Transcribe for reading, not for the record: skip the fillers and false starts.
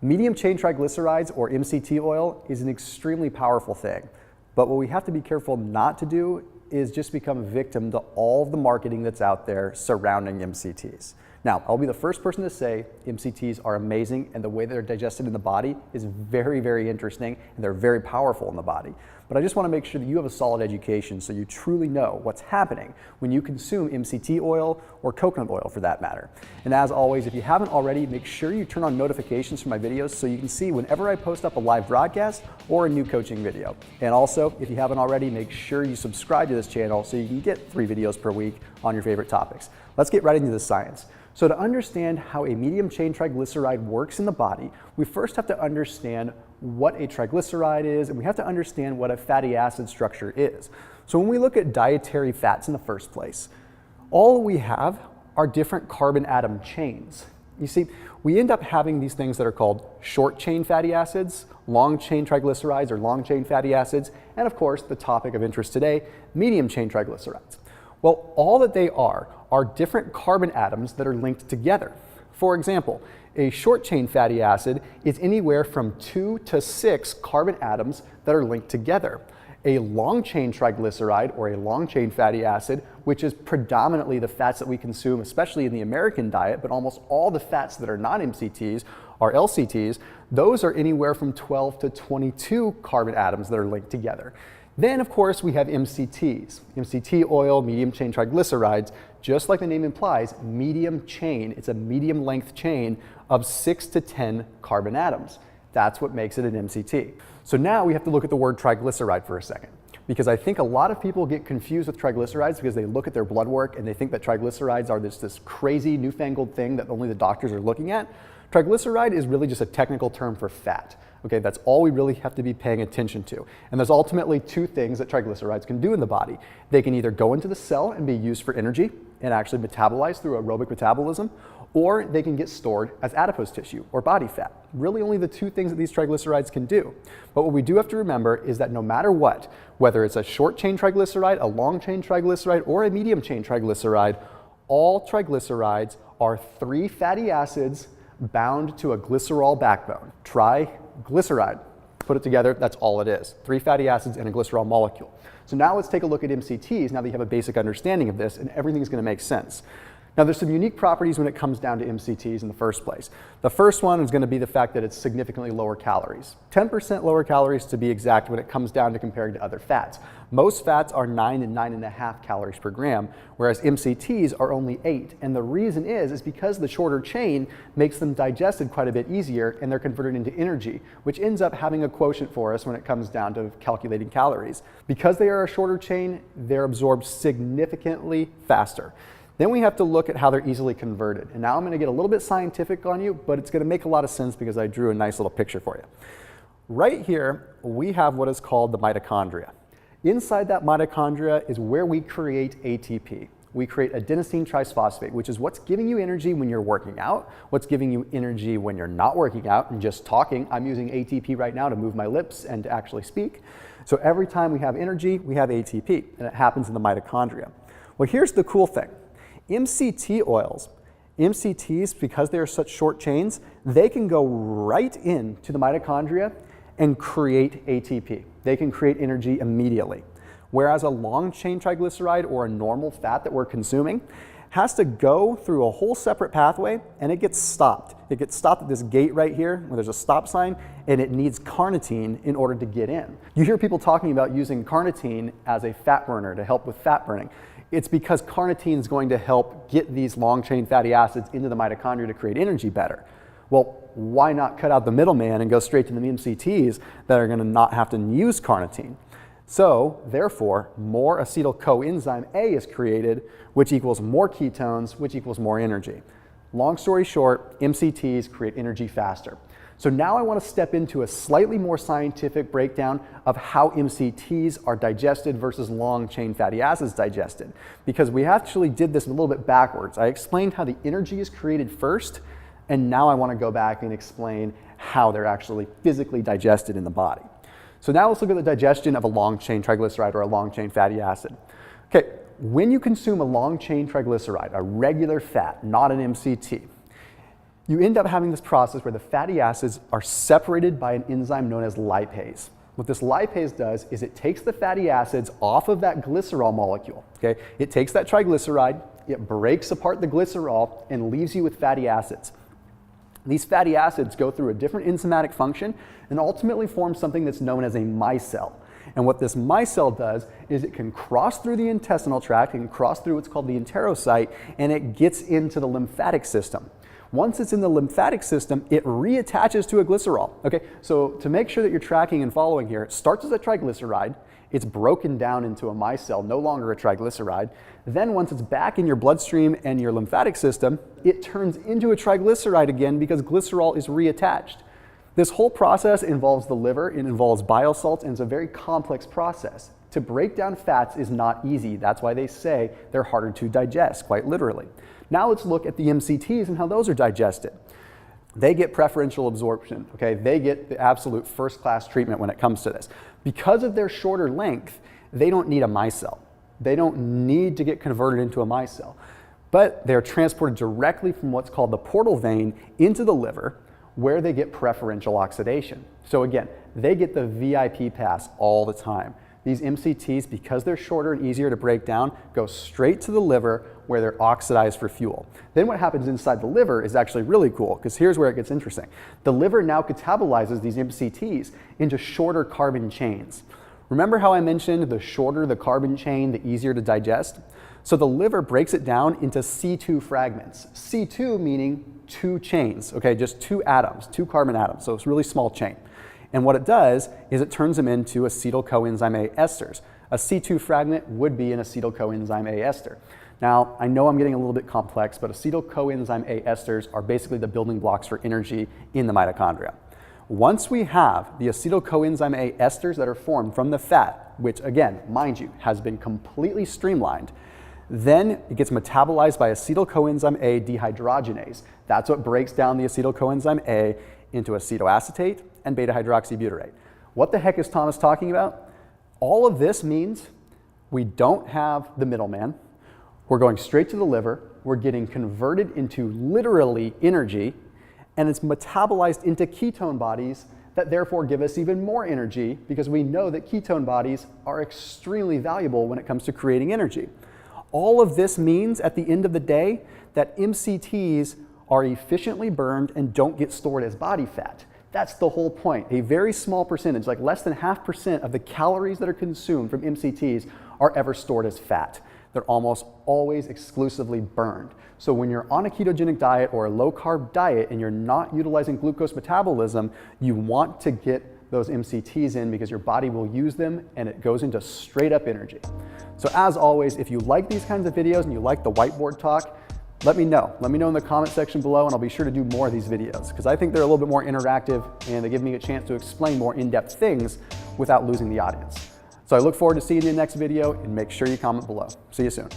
Medium chain triglycerides, or MCT oil, is an extremely powerful thing. But what we have to be careful not to do is just become a victim to all of the marketing that's out there surrounding MCTs. Now, I'll be the first person to say MCTs are amazing, and the way they're digested in the body is very, very interesting, and they're very powerful in the body. But I just want to make sure that you have a solid education so you truly know what's happening when you consume MCT oil or coconut oil for that matter. And as always, if you haven't already, make sure you turn on notifications for my videos so you can see whenever I post up a live broadcast or a new coaching video. And also, if you haven't already, make sure you subscribe to this channel so you can get 3 videos per week on your favorite topics. Let's get right into the science. So to understand how a medium chain triglyceride works in the body, we first have to understand what a triglyceride is, and we have to understand what a fatty acid structure is. So when we look at dietary fats in the first place, all we have are different carbon atom chains. You see, we end up having these things that are called short chain fatty acids, long chain triglycerides or long chain fatty acids, and of course, the topic of interest today, medium chain triglycerides. Well, all that they are different carbon atoms that are linked together. For example, a short chain fatty acid is anywhere from 2 to 6 carbon atoms that are linked together. A long chain triglyceride or a long chain fatty acid, which is predominantly the fats that we consume, especially in the American diet, but almost all the fats that are not MCTs are LCTs, those are anywhere from 12 to 22 carbon atoms that are linked together. Then, of course, we have MCTs, MCT oil, medium chain triglycerides, just like the name implies, medium chain. It's a medium length chain of 6 to 10 carbon atoms. That's what makes it an MCT. So now we have to look at the word triglyceride for a second, because I think a lot of people get confused with triglycerides because they look at their blood work and they think that triglycerides are this crazy newfangled thing that only the doctors are looking at. Triglyceride is really just a technical term for fat. Okay, that's all we really have to be paying attention to. And there's ultimately 2 things that triglycerides can do in the body. They can either go into the cell and be used for energy and actually metabolized through aerobic metabolism, or they can get stored as adipose tissue or body fat. Really only the 2 things that these triglycerides can do. But what we do have to remember is that no matter what, whether it's a short chain triglyceride, a long chain triglyceride, or a medium chain triglyceride, all triglycerides are 3 fatty acids bound to a glycerol backbone. Triglyceride. Put it together, that's all it is. 3 fatty acids and a glycerol molecule. So now let's take a look at MCTs now that you have a basic understanding of this, and everything's going to make sense. Now there's some unique properties when it comes down to MCTs in the first place. The first one is going to be the fact that it's significantly lower calories. 10% lower calories to be exact when it comes down to comparing to other fats. Most fats are 9 and 9.5 calories per gram, whereas MCTs are only 8. And the reason is because the shorter chain makes them digested quite a bit easier and they're converted into energy, which ends up having a quotient for us when it comes down to calculating calories. Because they are a shorter chain, they're absorbed significantly faster. Then we have to look at how they're easily converted. And now I'm going to get a little bit scientific on you, but it's going to make a lot of sense because I drew a nice little picture for you. Right here, we have what is called the mitochondria. Inside that mitochondria is where we create ATP. We create adenosine triphosphate, which is what's giving you energy when you're working out, what's giving you energy when you're not working out and just talking. I'm using ATP right now to move my lips and to actually speak. So every time we have energy, we have ATP, and it happens in the mitochondria. Well, here's the cool thing. MCT oils, MCTs, because they are such short chains, they can go right into the mitochondria and create ATP. They can create energy immediately. Whereas a long chain triglyceride or a normal fat that we're consuming has to go through a whole separate pathway and it gets stopped. It gets stopped at this gate right here where there's a stop sign and it needs carnitine in order to get in. You hear people talking about using carnitine as a fat burner to help with fat burning. It's because carnitine is going to help get these long chain fatty acids into the mitochondria to create energy better. Well, why not cut out the middleman and go straight to the MCTs that are going to not have to use carnitine? So, therefore, more acetyl coenzyme A is created, which equals more ketones, which equals more energy. Long story short, MCTs create energy faster. So now I want to step into a slightly more scientific breakdown of how MCTs are digested versus long chain fatty acids digested. Because we actually did this a little bit backwards. I explained how the energy is created first, and now I want to go back and explain how they're actually physically digested in the body. So now let's look at the digestion of a long chain triglyceride or a long chain fatty acid. Okay, when you consume a long chain triglyceride, a regular fat, not an MCT, you end up having this process where the fatty acids are separated by an enzyme known as lipase. What this lipase does is it takes the fatty acids off of that glycerol molecule, okay? It takes that triglyceride, it breaks apart the glycerol and leaves you with fatty acids. These fatty acids go through a different enzymatic function and ultimately form something that's known as a micelle. And what this micelle does is it can cross through the intestinal tract, it can cross through what's called the enterocyte, and it gets into the lymphatic system. Once it's in the lymphatic system, it reattaches to a glycerol. Okay, so to make sure that you're tracking and following here, it starts as a triglyceride, it's broken down into a micelle, no longer a triglyceride. Then once it's back in your bloodstream and your lymphatic system, it turns into a triglyceride again because glycerol is reattached. This whole process involves the liver, it involves bile salts, and it's a very complex process. To break down fats is not easy. That's why they say they're harder to digest, quite literally. Now let's look at the MCTs and how those are digested. They get preferential absorption, okay? They get the absolute first-class treatment when it comes to this. Because of their shorter length, they don't need a micelle. They don't need to get converted into a micelle, but they're transported directly from what's called the portal vein into the liver, where they get preferential oxidation. So again, they get the VIP pass all the time. These MCTs, because they're shorter and easier to break down, go straight to the liver where they're oxidized for fuel. Then what happens inside the liver is actually really cool, because here's where it gets interesting. The liver now catabolizes these MCTs into shorter carbon chains. Remember how I mentioned the shorter the carbon chain, the easier to digest? So the liver breaks it down into C2 fragments. C2 meaning 2 chains, okay, just 2 atoms, 2 carbon atoms, so it's a really small chain. And what it does is it turns them into acetyl coenzyme A esters. A C2 fragment would be an acetyl coenzyme A ester. Now, I know I'm getting a little bit complex, but acetyl coenzyme A esters are basically the building blocks for energy in the mitochondria. Once we have the acetyl coenzyme A esters that are formed from the fat, which again, mind you, has been completely streamlined, then it gets metabolized by acetyl coenzyme A dehydrogenase. That's what breaks down the acetyl coenzyme A into acetoacetate and beta-hydroxybutyrate. What the heck is Thomas talking about? All of this means we don't have the middleman. We're going straight to the liver. We're getting converted into literally energy, and it's metabolized into ketone bodies that therefore give us even more energy, because we know that ketone bodies are extremely valuable when it comes to creating energy. All of this means at the end of the day that MCTs are efficiently burned and don't get stored as body fat. That's the whole point. A very small percentage, like less than 0.5% of the calories that are consumed from MCTs are ever stored as fat. They're almost always exclusively burned. So when you're on a ketogenic diet or a low-carb diet and you're not utilizing glucose metabolism, you want to get those MCTs in because your body will use them and it goes into straight up energy. So as always, if you like these kinds of videos and you like the whiteboard talk, let me know. Let me know in the comment section below, and I'll be sure to do more of these videos because I think they're a little bit more interactive and they give me a chance to explain more in-depth things without losing the audience. So I look forward to seeing you in the next video, and make sure you comment below. See you soon.